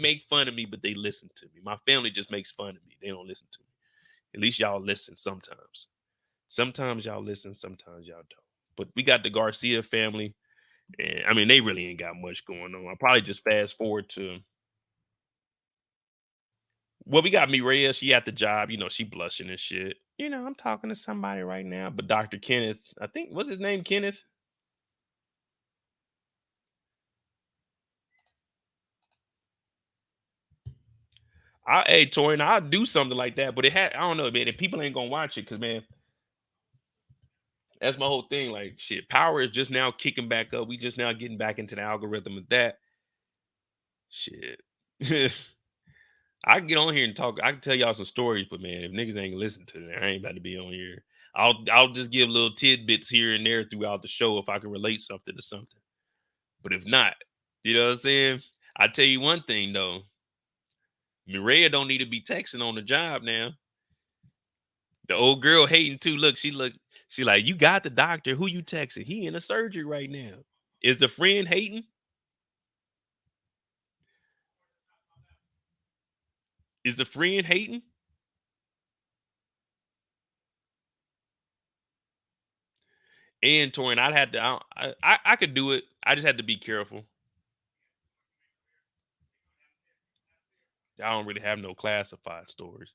make fun of me, but they listen to me. My family just makes fun of me. They don't listen to me. At least y'all listen sometimes. Sometimes y'all listen, sometimes y'all don't. But we got the Garcia family. And I mean, they really ain't got much going on. I'll probably just fast forward to, well, we got Mireya. She at the job. She blushing and shit. I'm talking to somebody right now. But Dr. Kenneth, I think, what's his name? Kenneth? Hey, Torian, I'll do something like that. But I don't know, man. And people ain't going to watch it because, man, that's my whole thing. Like, shit, power is just now kicking back up. We just now getting back into the algorithm of that. Shit. I can get on here and talk. I can tell y'all some stories, but man, if niggas ain't listen to that, I ain't about to be on here. I'll just give little tidbits here and there throughout the show if I can relate something to something. But if not, you know what I'm saying? I tell you one thing though. Mireya don't need to be texting on the job now. The old girl hating too. Look, she like, you got the doctor. Who you texting? He in a surgery right now. Is the friend hating? Is the friend hating? And Torian, I'd had to. I could do it. I just had to be careful. I don't really have no classified stories.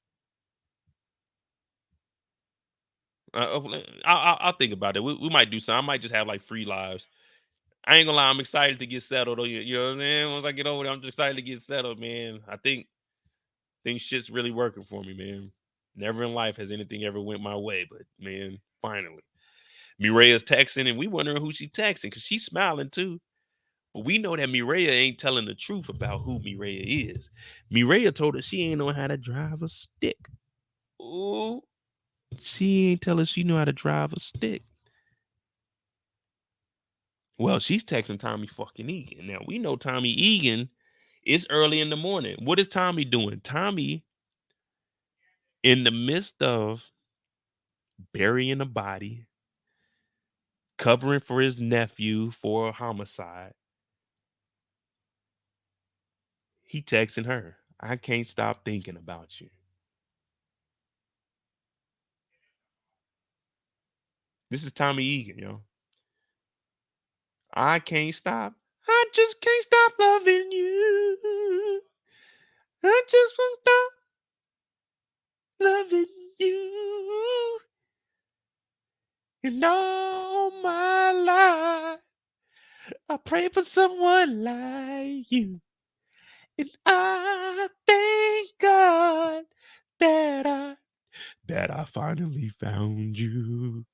I'll think about it. We might do something. I might just have like free lives. I ain't gonna lie. I'm excited to get settled. You know what I'm saying? Once I get over there, I'm just excited to get settled, man. I think shit's really working for me, man. Never in life has anything ever went my way, but man, finally. Mireya's texting, and we wondering who she texting because she's smiling too. But we know that Mireya ain't telling the truth about who Mireya is. Mireya told us she ain't know how to drive a stick. Ooh, she ain't tell us she know how to drive a stick. Well, she's texting Tommy fucking Egan. Now we know Tommy Egan is early in the morning. What is Tommy doing? Tommy, in the midst of burying a body, covering for his nephew for a homicide, he texting her, I can't stop thinking about you. This is Tommy Egan, yo. I can't stop. I just can't stop loving you. I just won't stop loving you. And all my life, I pray for someone like you. And I thank God that I finally found you.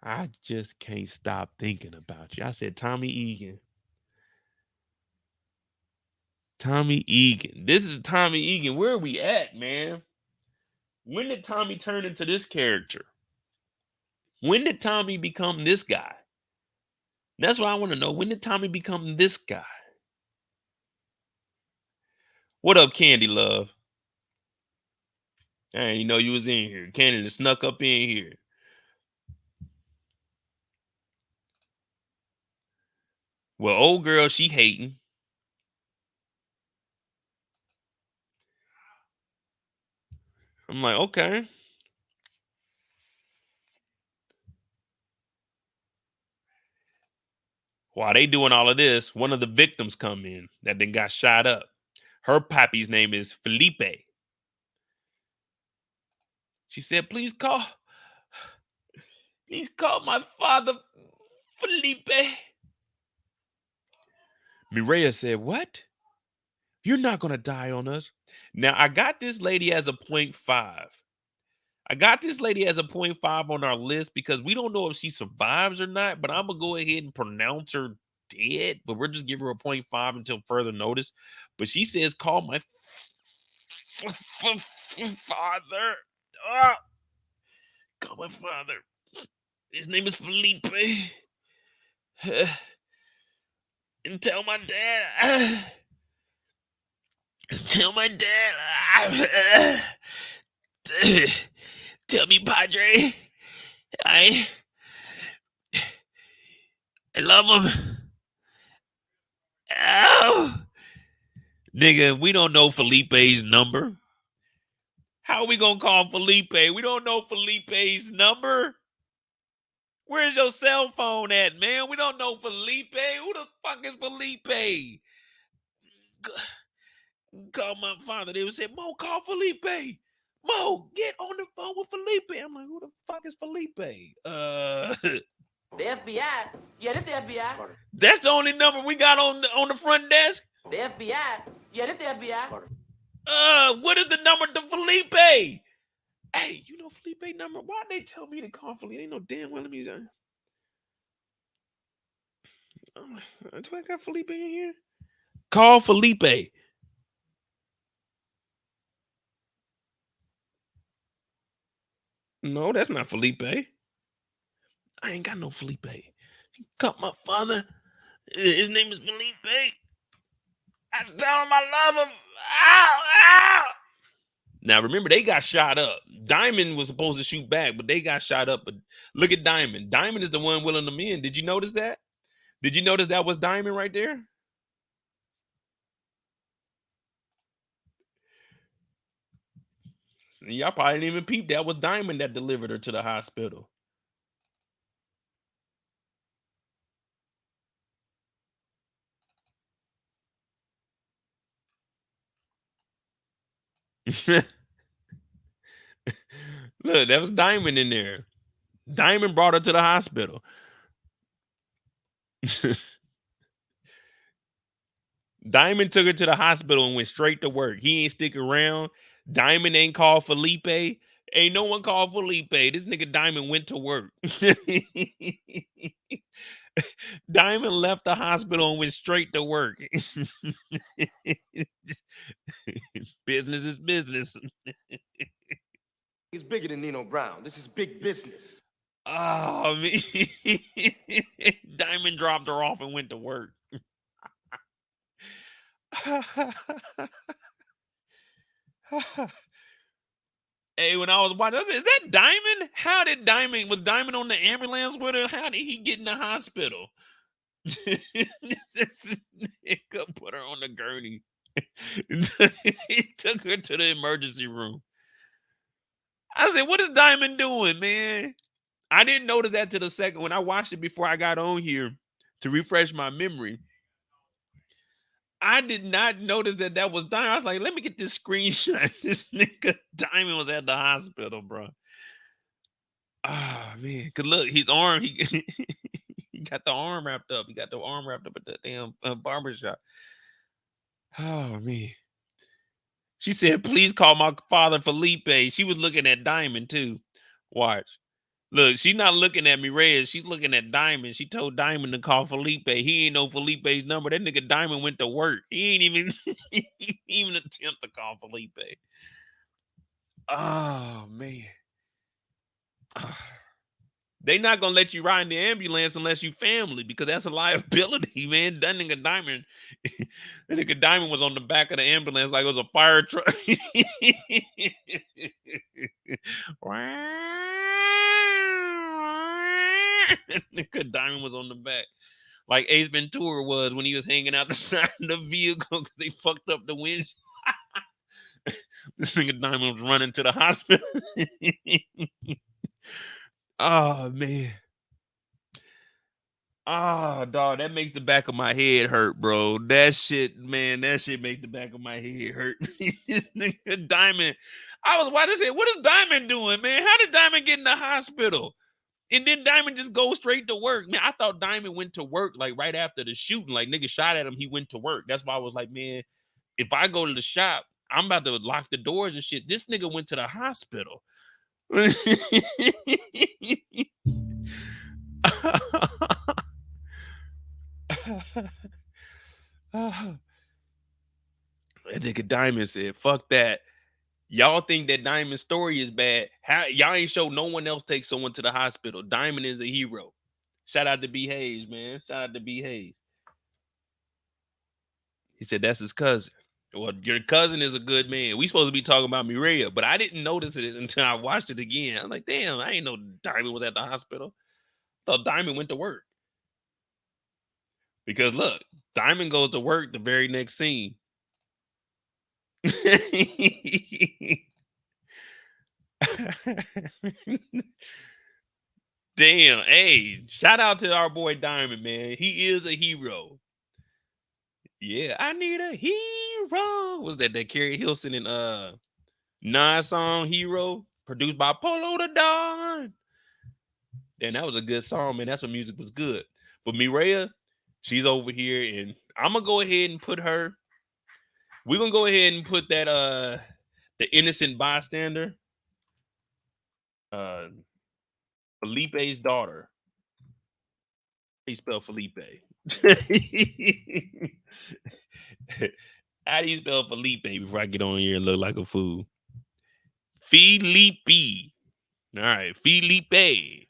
I just can't stop thinking about you. I said, Tommy Egan. Tommy Egan. This is Tommy Egan. Where are we at, man? When did Tommy turn into this character? When did Tommy become this guy? That's what I want to know. When did Tommy become this guy? What up, Candy Love? I didn't know you was in here. Candy just snuck up in here. Well, old girl, she hating. I'm like, okay. While they doing all of this, one of the victims come in that then got shot up. Her pappy's name is Felipe. She said, please call my father, Felipe. Mireya said, what? You're not going to die on us. Now, I got this lady as a 0.5. I got this lady as a 0.5 on our list because we don't know if she survives or not, but I'm going to go ahead and pronounce her dead, but we're just giving her a 0.5 until further notice. But she says, call my father. Call my father. His name is Felipe. And tell my dad. Tell my dad. Tell me, Padre. I love him. Nigga, we don't know Felipe's number. How are we gonna call Felipe? We don't know Felipe's number. Where's your cell phone at, man? We don't know Felipe. Who the fuck is Felipe? Call my father. They would say, Mo, call Felipe. Mo, get on the phone with Felipe. I'm like, who the fuck is Felipe? The FBI. Yeah, this the FBI. That's the only number we got on the front desk. The FBI. Yeah, this the FBI. What is the number to Felipe? Hey, you know Felipe number? Why'd they tell me to call Felipe? They know damn well. Let me. Do I got Felipe in here? Call Felipe. No, that's not Felipe. I ain't got no Felipe. Call my father. His name is Felipe. I tell him I love him. Ow, ow. Now remember, they got shot up. Diamond was supposed to shoot back, but they got shot up. But look at Diamond. Diamond is the one willing them in. Did you notice that? Did you notice that was Diamond right there? Y'all probably didn't even peep. That was Diamond that delivered her to the hospital. Look, that was Diamond in there. Diamond brought her to the hospital. Diamond took her to the hospital and went straight to work. He ain't stick around. Diamond ain't called Felipe. Ain't no one called Felipe. This nigga Diamond went to work. Diamond left the hospital and went straight to work. Business is business. He's bigger than Nino Brown. This is big business. Oh, man. Diamond dropped her off and went to work. Hey, when I was watching, I said, is that Diamond? How did Diamond, was Diamond on the ambulance with her? How did he get in the hospital? This nigga put her on the gurney. He took her to the emergency room. I said, what is Diamond doing, man? I didn't notice that till the second when I watched it before I got on here to refresh my memory. I did not notice that was Diamond. I was like, let me get this screenshot. This nigga Diamond was at the hospital, bro. Ah, man. Cause look, his arm, he got the arm wrapped up. He got the arm wrapped up at the damn barbershop. Oh, man. She said, please call my father Felipe. She was looking at Diamond too. Watch. Look, she's not looking at me, Reyes. She's looking at Diamond. She told Diamond to call Felipe. He ain't know Felipe's number. That nigga Diamond went to work. He ain't even even attempt to call Felipe. Oh, man. They not gonna let you ride in the ambulance unless you family, because that's a liability, man. That nigga Diamond, that nigga Diamond was on the back of the ambulance like it was a fire truck. Nigga Diamond was on the back, like Ace Ventura was when he was hanging out the side of the vehicle because they fucked up the winch. This nigga Diamond was running to the hospital. Oh, man. Ah, dog, that makes the back of my head hurt, bro. That shit, man, that shit makes the back of my head hurt. This nigga Diamond. I was watching, say, what is Diamond doing, man? How did Diamond get in the hospital? And then Diamond just goes straight to work. Man, I thought Diamond went to work like right after the shooting. Like nigga shot at him, he went to work. That's why I was like, man, if I go to the shop, I'm about to lock the doors and shit. This nigga went to the hospital. That nigga Diamond said, fuck that. Y'all think that Diamond's story is bad. How y'all ain't show no one else take someone to the hospital. Diamond is a hero. Shout out to B. Hayes, man. Shout out to B. Hayes. He said that's his cousin. Well, your cousin is a good man. We supposed to be talking about Miriam, but I didn't notice it until I watched it again. I'm like, damn, I ain't know Diamond was at the hospital. I thought Diamond went to work. Because look, Diamond goes to work the very next scene. Damn. Hey, shout out to our boy Diamond, man. He is a hero. Yeah, I need a hero. Was that Carrie Hilson and non-song Hero, produced by Polo the Don? And that was a good song, man. That's when music was good. But Mireya, she's over here, and I'm gonna go ahead and put her. We're gonna go ahead and put that the innocent bystander, uh Felipe's daughter. How you spell Felipe? How do you spell Felipe before I get on here and look like a fool? Felipe. All right, Felipe. I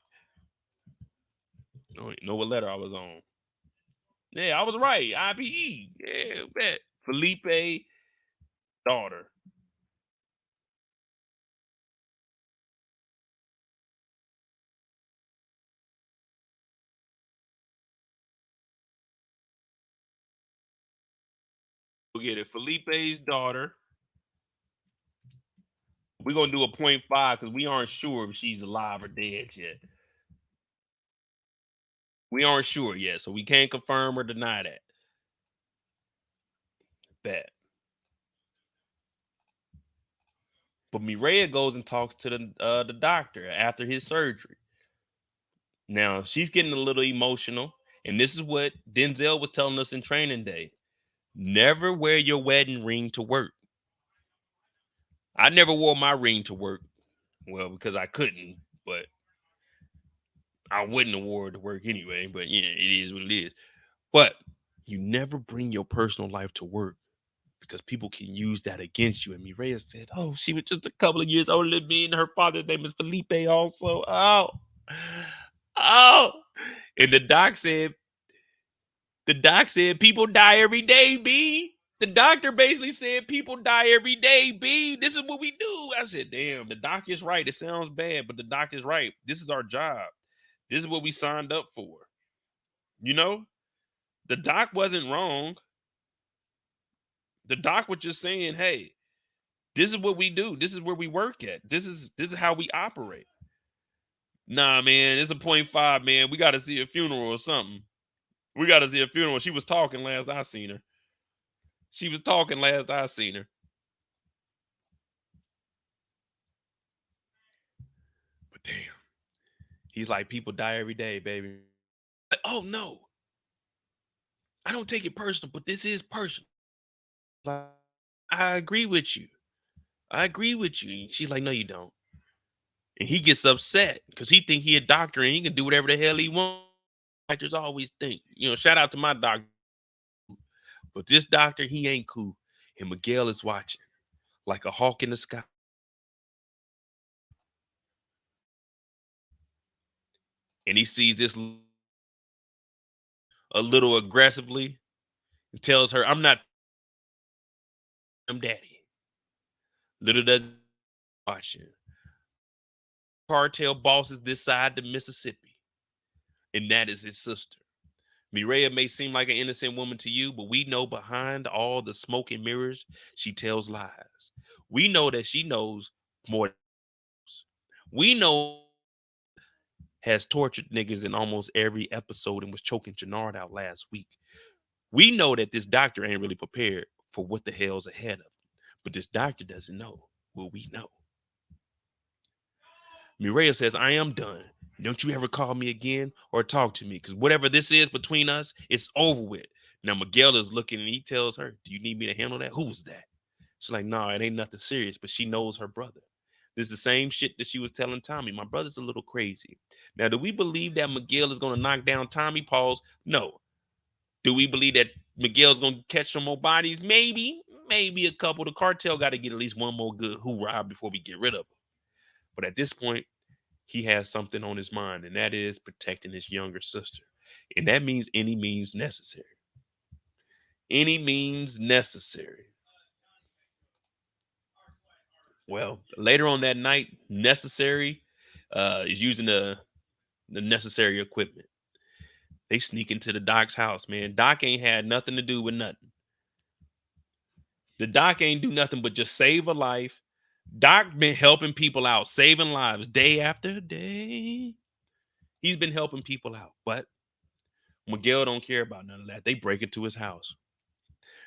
don't know what letter I was on. Yeah, I was right. IPE. Yeah, bet. Felipe daughter. We'll get it. Felipe's daughter. We're gonna do a 0.5 because we aren't sure if she's alive or dead yet. We aren't sure yet, so we can't confirm or deny that. Bet. But Mireya goes and talks to the doctor after his surgery. Now she's getting a little emotional, and this is what Denzel was telling us in training day: never wear your wedding ring to work. I never wore my ring to work, well, because I couldn't, but I wouldn't have wore it to work anyway. But yeah, it is what it is. But you never bring your personal life to work because people can use that against you. And Mireya said, "Oh, she was just a couple of years older than me, and her father's name is Felipe also." Oh, oh. And the doc said people die every day, B. The doctor basically said people die every day, B. This is what we do. I said, damn, the doc is right. It sounds bad, but the doc is right. This is our job. This is what we signed up for. You know, the doc wasn't wrong. The doc was just saying, hey, this is what we do. This is where we work at. This is how we operate. Nah, man, it's a 0.5, man. We got to see a funeral or something. We got to see a funeral. She was talking last I seen her. She was talking last I seen her. But damn, he's like, people die every day, baby. Like, oh no, I don't take it personal, but this is personal. Like, I agree with you. I agree with you. She's like, no, you don't. And he gets upset because he think he a doctor and he can do whatever the hell he wants. Doctors always think, shout out to my doctor. But this doctor, he ain't cool. And Miguel is watching like a hawk in the sky. And he sees this a little aggressively and tells her, I'm not daddy. Little does watching. Cartel bosses this side to Mississippi. And that is his sister. Mireya may seem like an innocent woman to you, but we know behind all the smoke and mirrors, she tells lies. We know that she knows more. We know has tortured niggas in almost every episode and was choking Jenard out last week. We know that this doctor ain't really prepared for what the hell's ahead of him. But this doctor doesn't know what we know. Mireya says, I am done. Don't you ever call me again or talk to me, because whatever this is between us, it's over with. Now Miguel is looking and he tells her, do you need me to handle that? Who was that? She's like, no, it ain't nothing serious, but she knows her brother. This is the same shit that she was telling Tommy. My brother's a little crazy. Now, do we believe that Miguel is going to knock down Tommy? Pause. No. Do we believe that Miguel's going to catch some more bodies? Maybe a couple. The cartel got to get at least one more good hoorah before we get rid of him. But at this point, he has something on his mind, and that is protecting his younger sister. And that means any means necessary. Any means necessary. Well, later on that night, necessary is using the necessary equipment. They sneak into the doc's house, man. Doc ain't had nothing to do with nothing. The doc ain't do nothing but just save a life. Doc been helping people out, saving lives day after day. He's been helping people out, but Miguel don't care about none of that. They break into his house.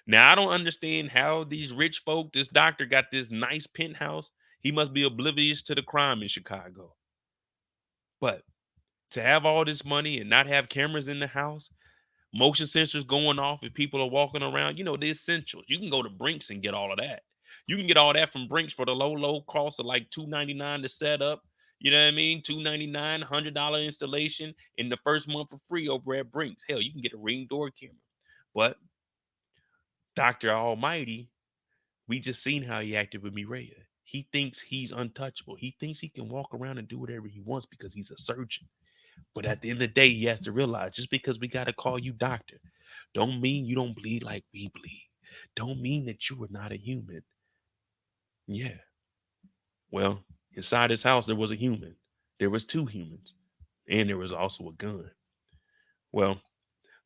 Now, I don't understand how these rich folk, this doctor got this nice penthouse. He must be oblivious to the crime in Chicago. But to have all this money and not have cameras in the house, motion sensors going off if people are walking around, the essentials. You can go to Brinks and get all of that. You can get all that from Brinks for the low cost of like $2.99 to set up. You know what I mean? $2.99, $100 installation in the first month for free over at Brinks. Hell, you can get a Ring door camera. But Dr. Almighty, we just seen how he acted with Mireya. He thinks he's untouchable. He thinks he can walk around and do whatever he wants because he's a surgeon. But at the end of the day, he has to realize just because we got to call you doctor, don't mean you don't bleed like we bleed. Don't mean that you are not a human. Yeah. Well, inside his house, there was a human. There was 2 humans. And there was also a gun. Well,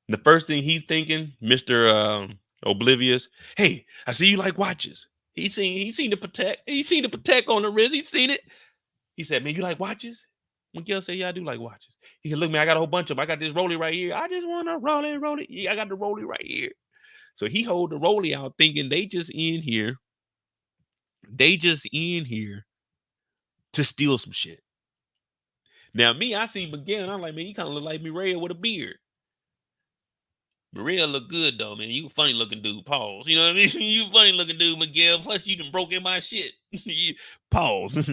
the first thing he's thinking, Mr. Oblivious, hey, I see you like watches. He seen the Patek. He seen the Patek on the wrist. He seen it. He said, man, you like watches? Miguel said, yeah, I do like watches. He said, look, man, I got a whole bunch of them. I got this Rollie right here. I just want to roll it. Yeah, I got the Rollie right here. So he hold the Rollie out thinking they just in here. They just in here to steal some shit. Now, me, I seen Miguel, and I'm like, man, you kind of look like Miriam with a beard. Miriam look good, though, man. You a funny looking dude. Pause. You know what I mean? You funny looking dude, Miguel. Plus, you done broke in my shit. Pause.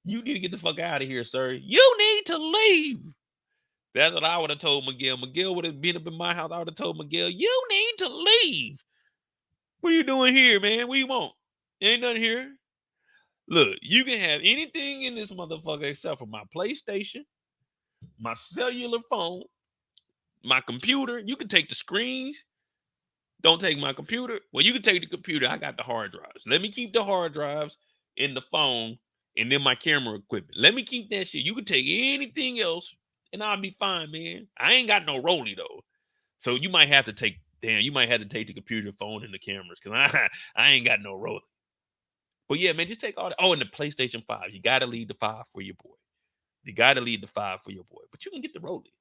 You need to get the fuck out of here, sir. You need to leave. That's what I would have told Miguel. Miguel would have been up in my house. I would have told Miguel, you need to leave. What are you doing here, man? What do you want? Ain't nothing here. Look, you can have anything in this motherfucker except for my PlayStation, my cellular phone, my computer. You can take the screens. Don't take my computer. Well, you can take the computer. I got the hard drives. Let me keep the hard drives in the phone and then my camera equipment. Let me keep that shit. You can take anything else and I'll be fine, man. I ain't got no Rollie though. So you might have to take the computer, phone, and the cameras because I ain't got no Rollie. But yeah, man, just take all that. Oh, and the PlayStation 5. You got to leave the 5 for your boy. You got to leave the 5 for your boy. But you can get the Rollie.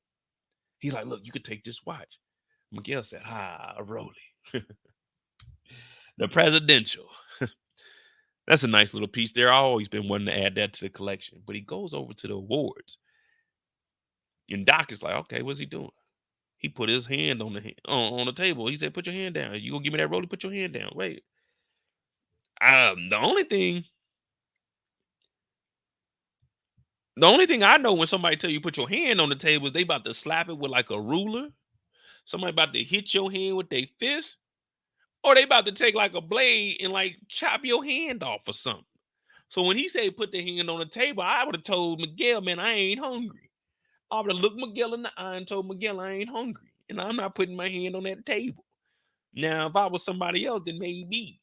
He's like, look, you could take this watch. Miguel said, a Rollie. The presidential. That's a nice little piece there. I've always been wanting to add that to the collection. But he goes over to the awards. And Doc is like, okay, what's he doing? He put his hand on the table. He said, put your hand down. You gonna give me that Rollie? Put your hand down. Wait. The only thing I know when somebody tell you put your hand on the table is they about to slap it with like a ruler. Somebody about to hit your hand with their fist. Or they about to take like a blade and like chop your hand off or something. So when he said put the hand on the table, I would have told Miguel, man, I ain't hungry. I would have looked Miguel in the eye and told Miguel I ain't hungry. And I'm not putting my hand on that table. Now, if I was somebody else, then maybe.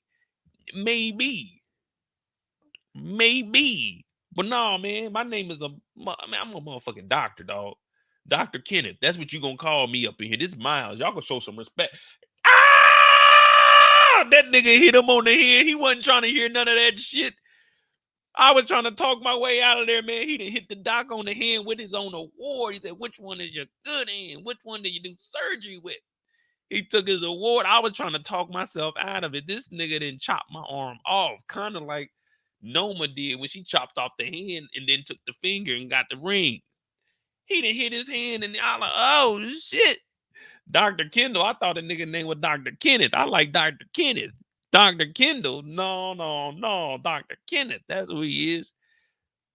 But no, man, my name is I'm a motherfucking doctor, dog. Dr. Kenneth. That's what you gonna call me up in here. This is Miles. Y'all gonna show some respect. That nigga hit him on the head. He wasn't trying to hear none of that shit. I was trying to talk my way out of there, man. He done hit the doc on the hand with his own award. He said, which one is your good hand? Which one do you do surgery with? He took his award. I was trying to talk myself out of it. This nigga didn't chop my arm off. Kind of like Noma did when she chopped off the hand and then took the finger and got the ring. He done hit his hand and I like, oh shit. Dr. Kendall, I thought the nigga name was Dr. Kenneth. I like Dr. Kenneth. Dr. Kendall, no, Dr. Kenneth. That's who he is.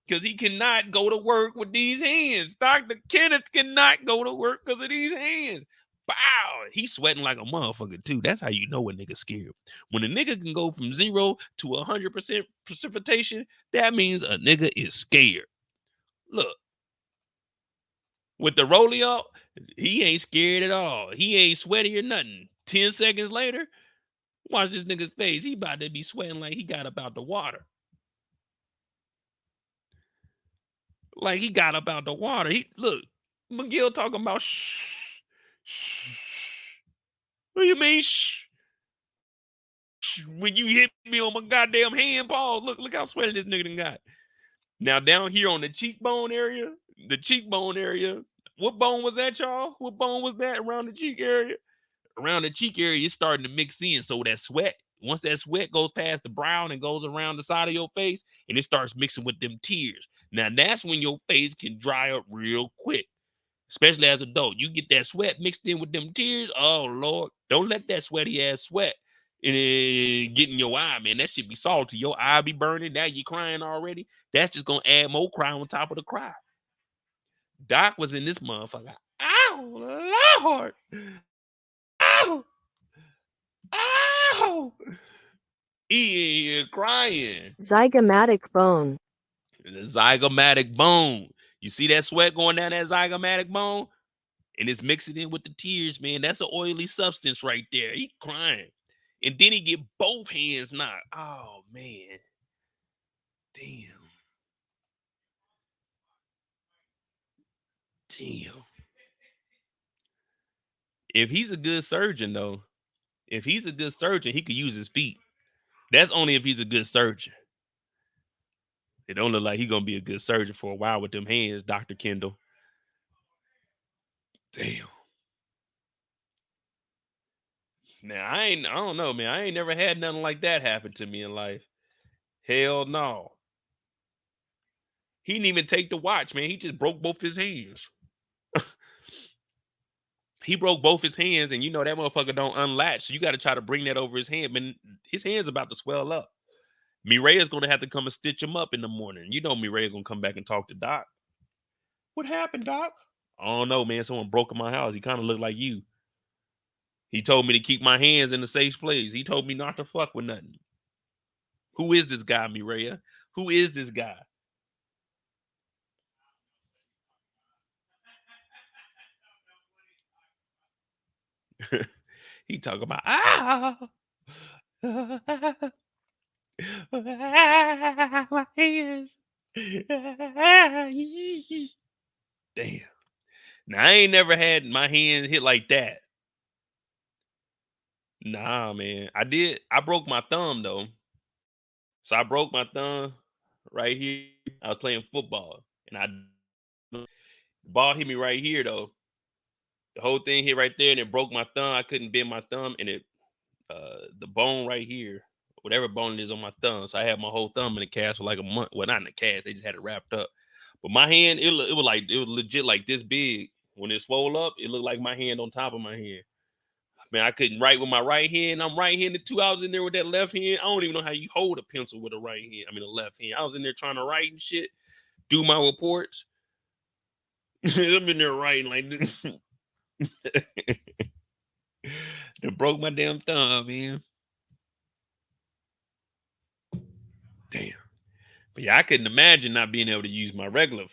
Because he cannot go to work with these hands. Dr. Kenneth cannot go to work because of these hands. Bow. He's sweating like a motherfucker too. That's how you know a nigga scared. When a nigga can go from 0 to 100% precipitation, that means a nigga is scared. Look. With the Rollie up, he ain't scared at all. He ain't sweaty or nothing. 10 seconds later, watch this nigga's face. He about to be sweating like he got up out the water. Like he got up out the water. Look, Miguel talking about shh. What do you mean shh? when you hit me on my goddamn hand, Paul. Look how sweaty this nigga done got. Now down here on the cheekbone area, what bone was that, y'all? What bone was that around the cheek area? Around the cheek area, it's starting to mix in. So that sweat, once that sweat goes past the brow and goes around the side of your face, and it starts mixing with them tears. Now that's when your face can dry up real quick, especially as an adult. You get that sweat mixed in with them tears. Oh Lord, don't let that sweaty ass sweat get in your eye, man. That should be salty. Your eye be burning. Now you crying already. That's just gonna add more cry on top of the cry. Doc was in this motherfucker. Ow, Lord. Ow. Ow. He in here crying. Zygomatic bone. The zygomatic bone. You see that sweat going down that zygomatic bone? And it's mixing in with the tears, man. That's an oily substance right there. He crying. And then he get both hands knocked. Oh, man. Damn. If he's a good surgeon, though, he could use his feet. That's only if he's a good surgeon. It don't look like he's going to be a good surgeon for a while with them hands, Dr. Kendall. Damn. Now, I don't know, man. I ain't never had nothing like that happen to me in life. Hell no. He didn't even take the watch, man. He just broke both his hands. He broke both his hands, and you know that motherfucker don't unlatch. So you got to try to bring that over his hand. But his hand's about to swell up. Miriam's going to have to come and stitch him up in the morning. You know Miriam's going to come back and talk to Doc. What happened, Doc? I don't know, man. Someone broke in my house. He kind of looked like you. He told me to keep my hands in a safe place. He told me not to fuck with nothing. Who is this guy, Miriam? Who is this guy? He talking about my hands. Damn. Now I ain't never had my hand hit like that. Nah, man. I broke my thumb though. So I broke my thumb right here. I was playing football and the ball hit me right here though. The whole thing hit right there and it broke my thumb. I couldn't bend my thumb and it the bone right here, whatever bone it is on my thumb. So I had my whole thumb in a cast for like a month. Well, not in a cast, they just had it wrapped up. But my hand, it was legit like this big. When it swole up, it looked like my hand on top of my hand. Man, I couldn't write with my right hand. I'm right-handed too. I was in there with that left hand. I don't even know how you hold a pencil with a right hand. I mean, a left hand. I was in there trying to write and shit, do my reports. I'm in there writing like this. They broke my damn thumb, man. Damn. But yeah, I couldn't imagine not being able to use my regular